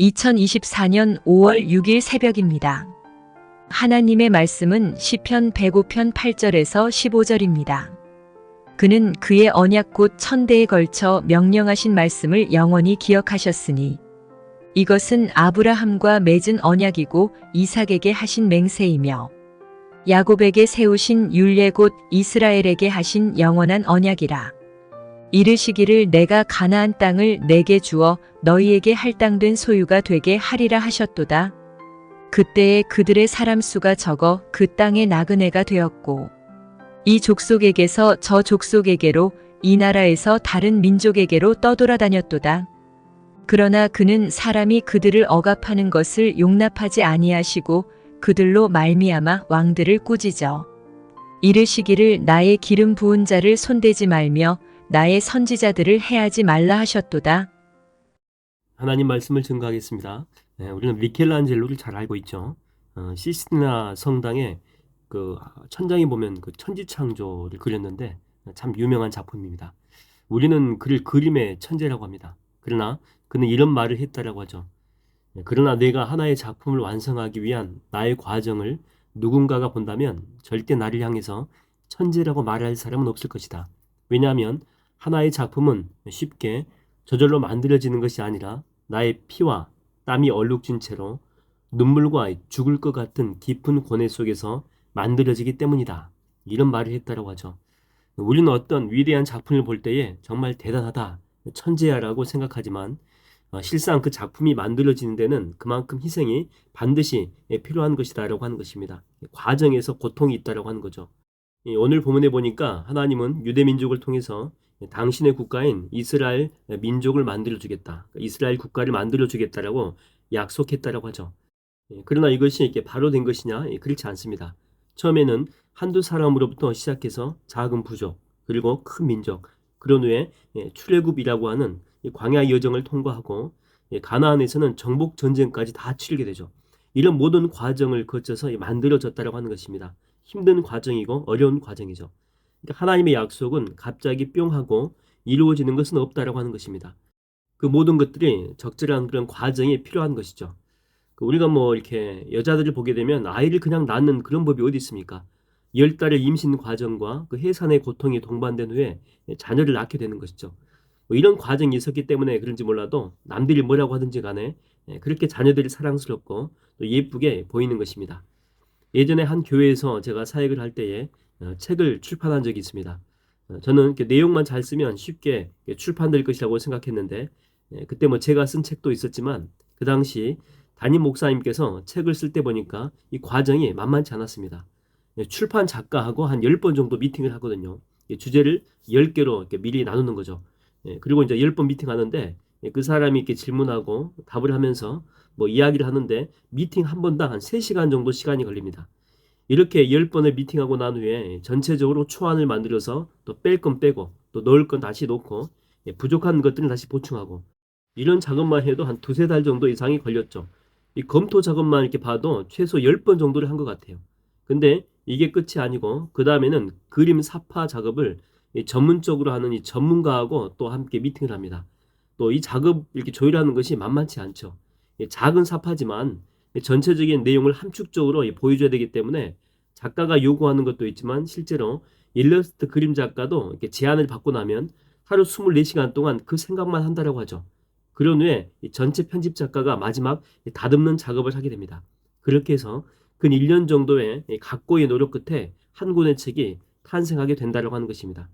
2024년 5월 6일 새벽입니다. 하나님의 말씀은 시편 105편 8절에서 15절입니다. 그는 그의 언약 곧 천대에 걸쳐 명령하신 말씀을 영원히 기억하셨으니 이것은 아브라함과 맺은 언약이고 이삭에게 하신 맹세이며 야곱에게 세우신 율례 곧 이스라엘에게 하신 영원한 언약이라. 이르시기를 내가 가나안 땅을 내게 주어 너희에게 할당된 소유가 되게 하리라 하셨도다. 그때에 그들의 사람 수가 적어 그 땅의 나그네가 되었고 이 족속에게서 저 족속에게로 이 나라에서 다른 민족에게로 떠돌아다녔도다. 그러나 그는 사람이 그들을 억압하는 것을 용납하지 아니하시고 그들로 말미암아 왕들을 꾸짖어 이르시기를 나의 기름 부은 자를 손대지 말며 나의 선지자들을 해하지 말라 하셨도다. 하나님 말씀을 증거하겠습니다. 우리는 미켈란젤로를 잘 알고 있죠. 시스티나 성당에 그 천장에 보면 그 천지창조를 그렸는데 참 유명한 작품입니다. 우리는 그를 그림의 천재라고 합니다. 그러나 그는 이런 말을 했다라고 하죠. 그러나 내가 하나의 작품을 완성하기 위한 나의 과정을 누군가가 본다면 절대 나를 향해서 천재라고 말할 사람은 없을 것이다. 왜냐하면 하나의 작품은 쉽게 저절로 만들어지는 것이 아니라 나의 피와 땀이 얼룩진 채로 눈물과 죽을 것 같은 깊은 고뇌 속에서 만들어지기 때문이다. 이런 말을 했다라고 하죠. 우리는 어떤 위대한 작품을 볼 때에 정말 대단하다, 천재야라고 생각하지만 실상 그 작품이 만들어지는 데는 그만큼 희생이 반드시 필요한 것이다라고 하는 것입니다. 과정에서 고통이 있다라고 하는 거죠. 오늘 본문에 보니까 하나님은 유대 민족을 통해서 당신의 국가인 이스라엘 민족을 만들어주겠다, 이스라엘 국가를 만들어주겠다라고 약속했다라고 하죠. 그러나 이것이 이렇게 바로 된 것이냐? 그렇지 않습니다. 처음에는 한두 사람으로부터 시작해서 작은 부족, 그리고 큰 민족, 그런 후에 출애굽이라고 하는 광야 여정을 통과하고 가나안에서는 정복 전쟁까지 다 치르게 되죠. 이런 모든 과정을 거쳐서 만들어졌다라고 하는 것입니다. 힘든 과정이고 어려운 과정이죠. 그러니까 하나님의 약속은 갑자기 뿅 하고 이루어지는 것은 없다라고 하는 것입니다. 그 모든 것들이 적절한 그런 과정이 필요한 것이죠. 우리가 뭐 이렇게 여자들을 보게 되면 아이를 그냥 낳는 그런 법이 어디 있습니까? 10달의 임신 과정과 그 해산의 고통이 동반된 후에 자녀를 낳게 되는 것이죠. 뭐 이런 과정이 있었기 때문에 그런지 몰라도 남들이 뭐라고 하든지 간에 그렇게 자녀들이 사랑스럽고 또 예쁘게 보이는 것입니다. 예전에 한 교회에서 제가 사역을 할 때에 책을 출판한 적이 있습니다. 저는 이렇게 내용만 잘 쓰면 쉽게 출판될 것이라고 생각했는데 그때 뭐 제가 쓴 책도 있었지만 그 당시 담임 목사님께서 책을 쓸 때 보니까 이 과정이 만만치 않았습니다. 출판 작가하고 한 10번 정도 미팅을 하거든요. 주제를 10개로 이렇게 미리 나누는 거죠. 그리고 이제 10번 미팅하는데 그 사람이 이렇게 질문하고 답을 하면서 뭐 이야기를 하는데 미팅 한 번당 한 3시간 정도 시간이 걸립니다. 이렇게 10번을 미팅하고 난 후에 전체적으로 초안을 만들어서 또 뺄 건 빼고 또 넣을 건 다시 놓고 부족한 것들은 다시 보충하고 이런 작업만 해도 한 두세 달 정도 이상이 걸렸죠. 이 검토 작업만 이렇게 봐도 최소 10번 정도를 한 것 같아요. 근데 이게 끝이 아니고 그 다음에는 그림 사파 작업을 전문적으로 하는 이 전문가하고 또 함께 미팅을 합니다. 또 이 작업 이렇게 조율하는 것이 만만치 않죠. 작은 사파지만 전체적인 내용을 함축적으로 보여줘야 되기 때문에 작가가 요구하는 것도 있지만 실제로 일러스트 그림 작가도 이렇게 제안을 받고 나면 하루 24시간 동안 그 생각만 한다라고 하죠. 그런 후에 전체 편집 작가가 마지막 다듬는 작업을 하게 됩니다. 그렇게 해서 근 1년 정도의 각고의 노력 끝에 한 권의 책이 탄생하게 된다라고 하는 것입니다.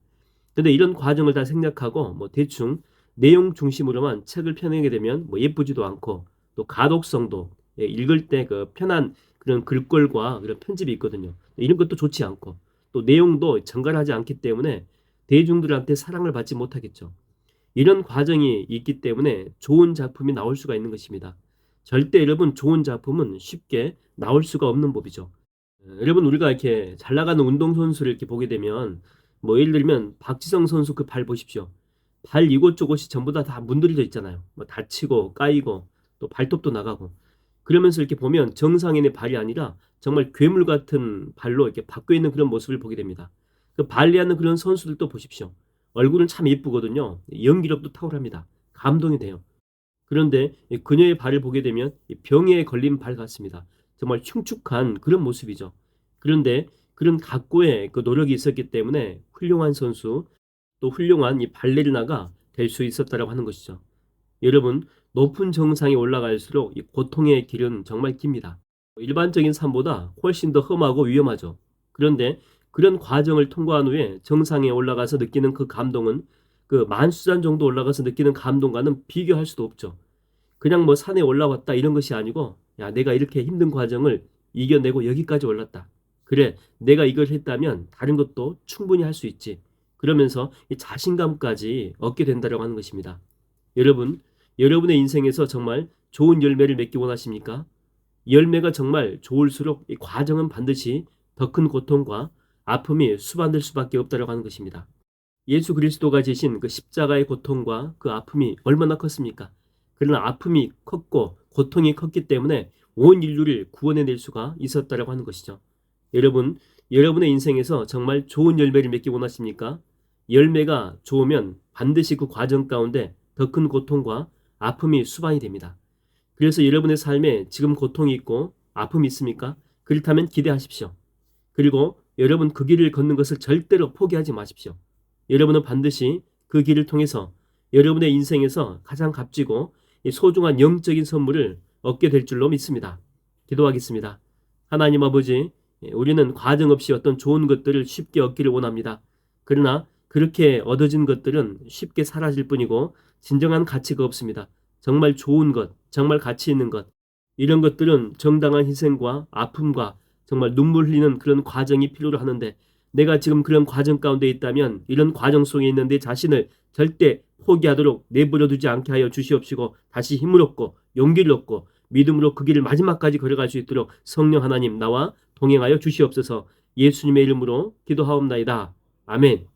근데 이런 과정을 다 생략하고 뭐 대충 내용 중심으로만 책을 펴내게 되면 뭐 예쁘지도 않고 또 가독성도 읽을 때 그 편한 그런 글꼴과 그런 편집이 있거든요. 이런 것도 좋지 않고 또 내용도 정갈하지 않기 때문에 대중들한테 사랑을 받지 못하겠죠. 이런 과정이 있기 때문에 좋은 작품이 나올 수가 있는 것입니다. 절대 여러분 좋은 작품은 쉽게 나올 수가 없는 법이죠. 여러분 우리가 이렇게 잘 나가는 운동선수를 이렇게 보게 되면 뭐 예를 들면 박지성 선수 그 발 보십시오. 발 이곳저곳이 전부 다 문드러져 있잖아요. 뭐 다치고 까이고 또 발톱도 나가고 그러면서 이렇게 보면 정상인의 발이 아니라 정말 괴물 같은 발로 이렇게 바뀌어 있는 그런 모습을 보게 됩니다. 그 발리하는 그런 선수들도 보십시오. 얼굴은 참 예쁘거든요. 연기력도 탁월합니다. 감동이 돼요. 그런데 그녀의 발을 보게 되면 병에 걸린 발 같습니다. 정말 흉측한 그런 모습이죠. 그런데 그런 각고의 그 노력이 있었기 때문에 훌륭한 선수, 또 훌륭한 이 발레리나가 될 수 있었다라고 하는 것이죠. 여러분, 높은 정상에 올라갈수록 이 고통의 길은 정말 깁니다. 일반적인 삶보다 훨씬 더 험하고 위험하죠. 그런데 그런 과정을 통과한 후에 정상에 올라가서 느끼는 그 감동은 그 만수산 정도 올라가서 느끼는 감동과는 비교할 수도 없죠. 그냥 뭐 산에 올라왔다 이런 것이 아니고, 야, 내가 이렇게 힘든 과정을 이겨내고 여기까지 올랐다. 그래, 내가 이걸 했다면 다른 것도 충분히 할 수 있지. 그러면서 이 자신감까지 얻게 된다고 하는 것입니다. 여러분, 여러분의 인생에서 정말 좋은 열매를 맺기 원하십니까? 열매가 정말 좋을수록 이 과정은 반드시 더 큰 고통과 아픔이 수반될 수밖에 없다고 하는 것입니다. 예수 그리스도가 지신 그 십자가의 고통과 그 아픔이 얼마나 컸습니까? 그러나 아픔이 컸고 고통이 컸기 때문에 온 인류를 구원해낼 수가 있었다고 하는 것이죠. 여러분, 여러분의 인생에서 정말 좋은 열매를 맺기 원하십니까? 열매가 좋으면 반드시 그 과정 가운데 더 큰 고통과 아픔이 수반이 됩니다. 그래서 여러분의 삶에 지금 고통이 있고 아픔이 있습니까? 그렇다면 기대하십시오. 그리고 여러분 그 길을 걷는 것을 절대로 포기하지 마십시오. 여러분은 반드시 그 길을 통해서 여러분의 인생에서 가장 값지고 소중한 영적인 선물을 얻게 될 줄로 믿습니다. 기도하겠습니다. 하나님 아버지, 우리는 과정 없이 어떤 좋은 것들을 쉽게 얻기를 원합니다. 그러나 그렇게 얻어진 것들은 쉽게 사라질 뿐이고 진정한 가치가 없습니다. 정말 좋은 것, 정말 가치 있는 것, 이런 것들은 정당한 희생과 아픔과 정말 눈물 흘리는 그런 과정이 필요로 하는데, 내가 지금 그런 과정 가운데 있다면 이런 과정 속에 있는 내 자신을 절대 포기하도록 내버려 두지 않게 하여 주시옵시고, 다시 힘을 얻고 용기를 얻고 믿음으로 그 길을 마지막까지 걸어갈 수 있도록 성령 하나님 나와 동행하여 주시옵소서. 예수님의 이름으로 기도하옵나이다. 아멘.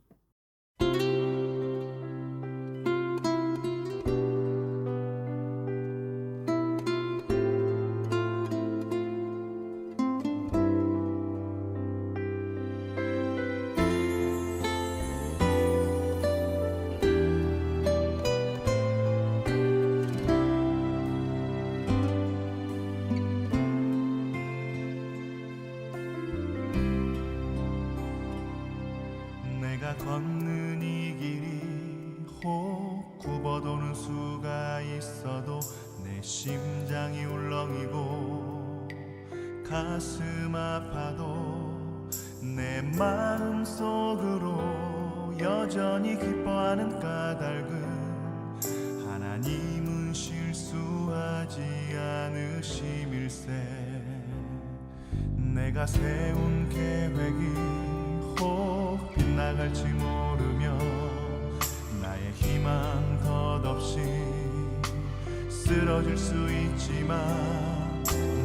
내가 걷는 이 길이 혹 굽어도는 수가 있어도 내 심장이 울렁이고 가슴 아파도 내 마음 속으로 여전히 기뻐하는 까닭은 하나님은 실수하지 않으심일세. 내가 세운 계획이 혹 빗나갈지 모르며 나의 희망 덧없이 쓰러질 수 있지만,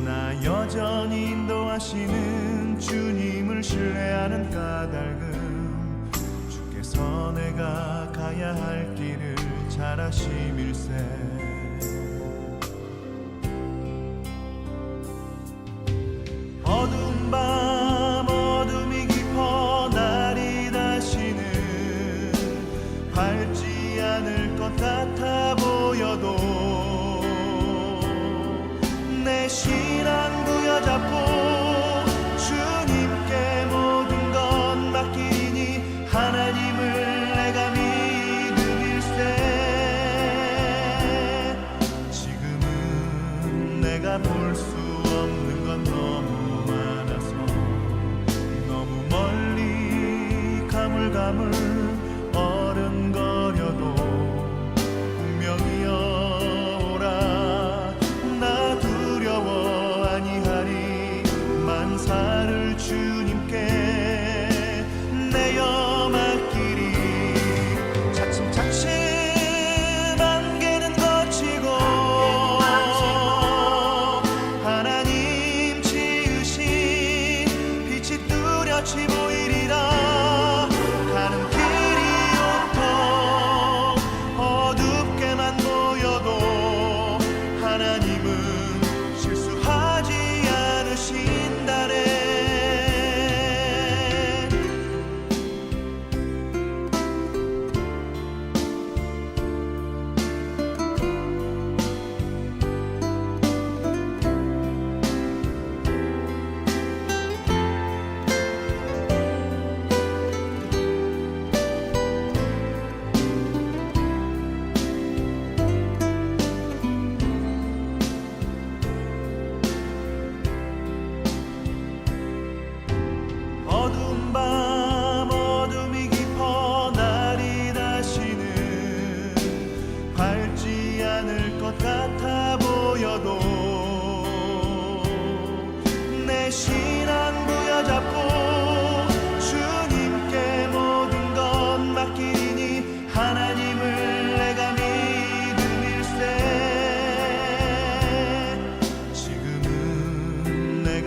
나 여전히 인도하시는 주님을 신뢰하는 까닭은 주께서 내가 가야 할 길을 잘 아심일세. 어두운 밤 어둠이 깊어 날이 다시는 밝지 않을 것 같아 보여도 내 신앙 부여잡고 주님께 모든 것 맡기니 하나님을 내가 믿음일세. 지금은 내가 볼 수 없는 건 너무 많아서 너무 멀리 가물가물 어른거려도 운명이여 오라. 나 두려워 아니하리. 만사를 주님께 내어 맡기리. 차츰차츰 안개는 거치고 하나님 지으신 빛이 뚜렷이 보이리라. 가는 길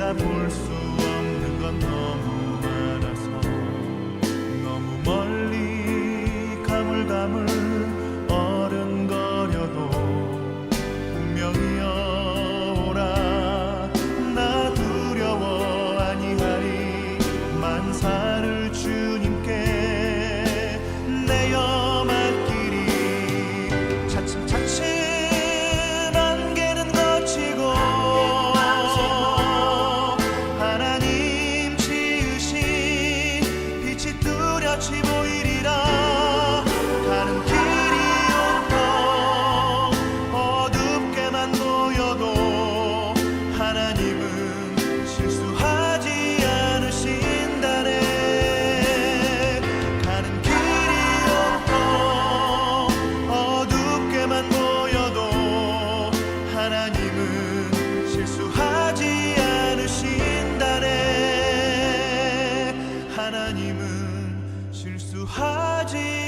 다 볼 수 없는 건 너무 많아서 너무 멀리 가물가물 어른거려도 운명이여 나 두려워 아니하리 만사를 주님께 내어 맡기리 차츰차츰 안개는 거치고 하나님 지으신 빛이 뚜렷이 보이리라 가는 길이 온통 어둡게만 보여도 하나님은 실수하지 않으신다네 가는 길이 온통 어둡게만 보여도 하나님은 실수하지 않으신다네 하나님은 실수하지